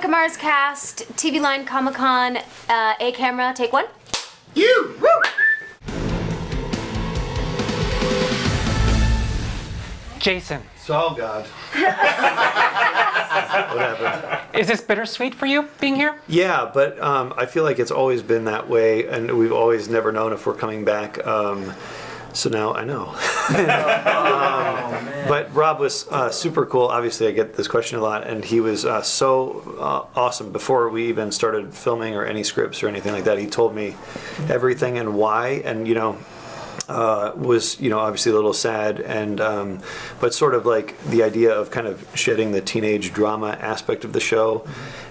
Veronica Mars cast, TVLine Comic-Con, A camera, take one. You! Woo! Jason. Oh, God. What happened? Is this bittersweet for you, being here? Yeah, but I feel like it's always been that way, and we've always never known if we're coming back. So now I know. But Rob was super cool. Obviously, I get this question a lot, and he was so awesome. Before we even started filming or any scripts or anything like that, he told me everything and why, and was obviously a little sad, and but sort of like the idea of kind of shedding the teenage drama aspect of the show,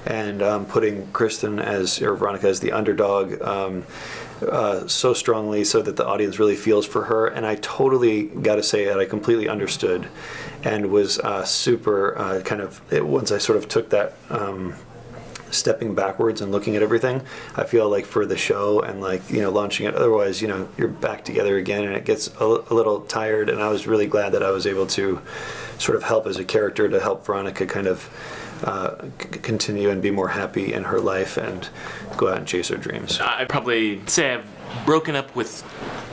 and putting Kristen or Veronica as the underdog so strongly, so that the audience really feels for her. And I totally got to say that I completely understood, and was super once I sort of took that. Stepping backwards and looking at everything, I feel like for the show and launching it, otherwise you're back together again and it gets a little tired, and I was really glad that I was able to sort of help as a character to help Veronica kind of continue and be more happy in her life and go out and chase her dreams. I'd probably say I've broken up with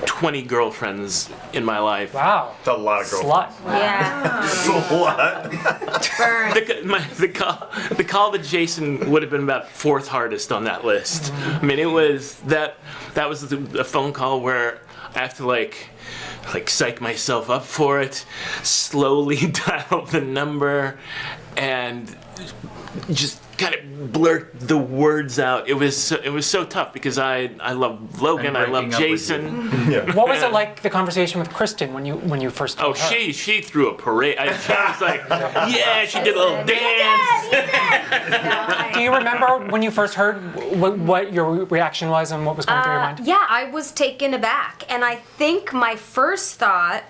20 girlfriends in my life. Wow. It's a lot of girlfriends. Slut. Yeah. It's a lot. The call to Jason would have been about fourth hardest on that list. I mean, it was that was a phone call where I have to like psych myself up for it, slowly dial the number, and just kind of blurt the words out. It was so tough because I love Logan, I love Jason. Yeah. What was it like, the conversation with Kristen when you first told her? She threw a parade. She was like, yeah, she did a little dance. Do you remember when you first heard what your reaction was and what was going through your mind? Yeah, I was taken aback, and I think my first thought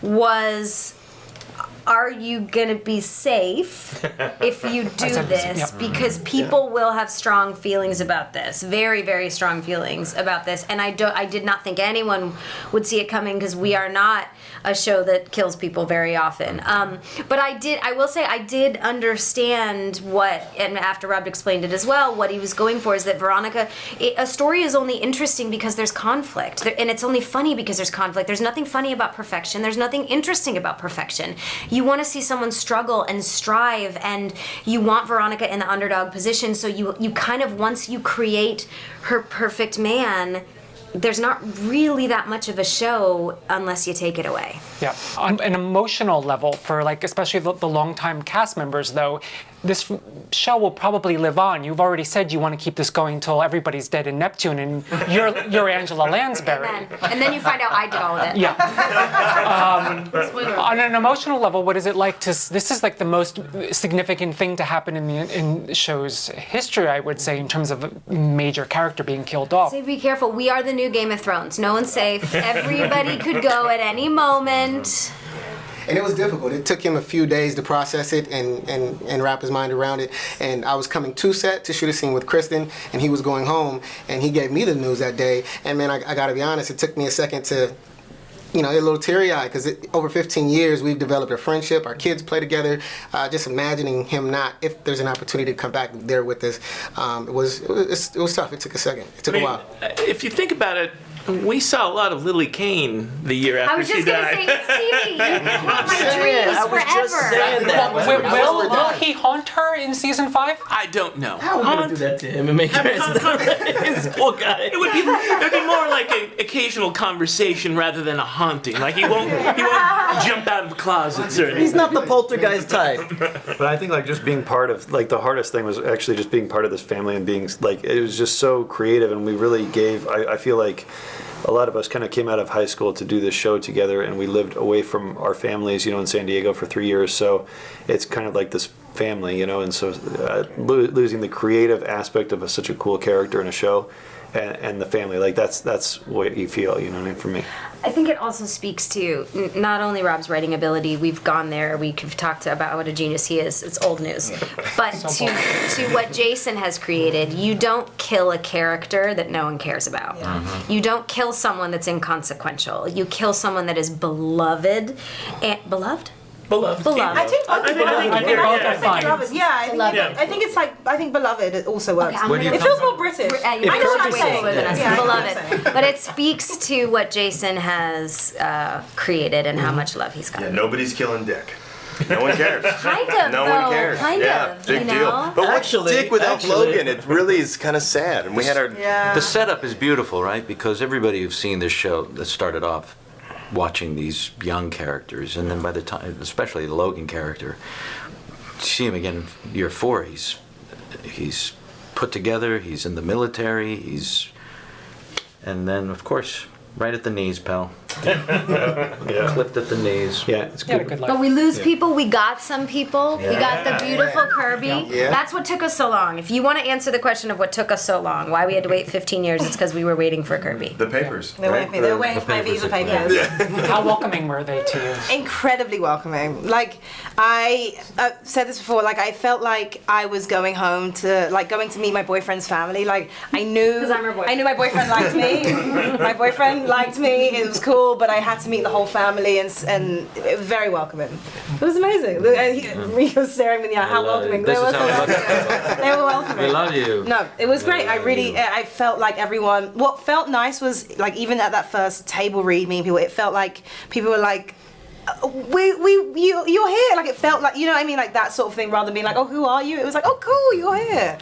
was, are you gonna be safe if you do this? Yep. Because people will have strong feelings about this, very, very strong feelings about this, and I did not think anyone would see it coming, because we are not a show that kills people very often. But I will say I did understand and after Rob explained it as well, what he was going for is that Veronica, a story is only interesting because there's conflict, and it's only funny because there's conflict. There's nothing funny about perfection. There's nothing interesting about perfection. You want to see someone struggle and strive, and you want Veronica in the underdog position, so you kind of, once you create her perfect man, there's not really that much of a show unless you take it away. Yeah. On an emotional level, for especially the longtime cast members, though, this show will probably live on. You've already said you want to keep this going till everybody's dead in Neptune, and you're Angela Lansbury. Amen. And then you find out I did all of it. Yeah. On an emotional level, what is it like this is like the most significant thing to happen in the show's history, I would say, in terms of a major character being killed off. So be careful. We are the new Game of Thrones. No one's safe. Everybody could go at any moment. And it was difficult. It took him a few days to process it and wrap his mind around it. And I was coming to set to shoot a scene with Kristen, and he was going home, and he gave me the news that day. And man, I gotta be honest, it took me a second to, a little teary-eyed, because over 15 years we've developed a friendship. Our kids play together. Just imagining him if there's an opportunity to come back there with us, it was tough. It took a second. It took a while. If you think about it, we saw a lot of Lily Kane the year after she died. I was just going to say, Stevie, you haunt my dreams forever. Will he haunt her in season 5? I don't know. How are we gonna do that to him and make him this poor guy? It would be more like an occasional conversation rather than a haunting. Like he won't jump out of closets or anything. He's not the poltergeist type. But I think just being part of, the hardest thing was actually just being part of this family, and being it was just so creative, and we really gave, I feel like a lot of us kind of came out of high school to do this show together, and we lived away from our families, in San Diego for 3 years. So it's kind of like this family, and so losing the creative aspect of such a cool character in a show, and the family, that's what you feel, for me. I think it also speaks to not only Rob's writing ability, we've gone there, we've talked about what a genius he is, it's old news, but to what Jason has created. You don't kill a character that no one cares about. Yeah. You don't kill someone that's inconsequential. You kill someone that is beloved. Beloved. Beloved. I think both I think- I think- I think both are I think fine. Beloved. Yeah, Beloved. I think it's like Beloved. It also works. Okay, I'm gonna it feels more British. I I know what I'm Kirby's saying. way than us. Yeah, I know what I'm Beloved. saying. But it speaks to what Jason has created and how much love he's got. Yeah, nobody's killing Dick. No one cares. Kind of, No though. one cares. Kind yeah, of, big you deal. know? But what's Actually- Dick without actually- Logan? It really is kind of sad. And we had our Yeah. The setup is beautiful, right? Because everybody who's seen this show that started off watching these young characters, and then by the time, especially the Logan character, see him again year 4. He's put together. He's in the military. And then of course right at the knees, pal. Yeah. Clipped at the knees. Yeah, it's He had a good. good But life. we lose people. We got some people. We got the beautiful Kirby. Yeah. That's what took us so long. If you want to answer the question of what took us so long, why we had to wait 15 years, it's because we were waiting for Kirby. the papers. They're right? waiting for my visa papers. How welcoming were they to you? Incredibly welcoming. Like I said this before. Like I felt like I was going home to going to meet my boyfriend's family. Like I knew 'Cause I'm her boyfriend. I knew my boyfriend liked me. My boyfriend liked me. It was cool, but I had to meet the whole family, and it was very welcoming. It was amazing. Rico's staring at me. How welcoming. This They is were- how we look. They were welcoming. We love you. No, it was great. I love really, you. I felt like everyone. What felt nice was like even at that first table read, meeting people, it felt like people were like, you're here. Like it felt like, you know what I mean, like that sort of thing, rather than being like, oh, who are you? It was like, oh, cool, you're here.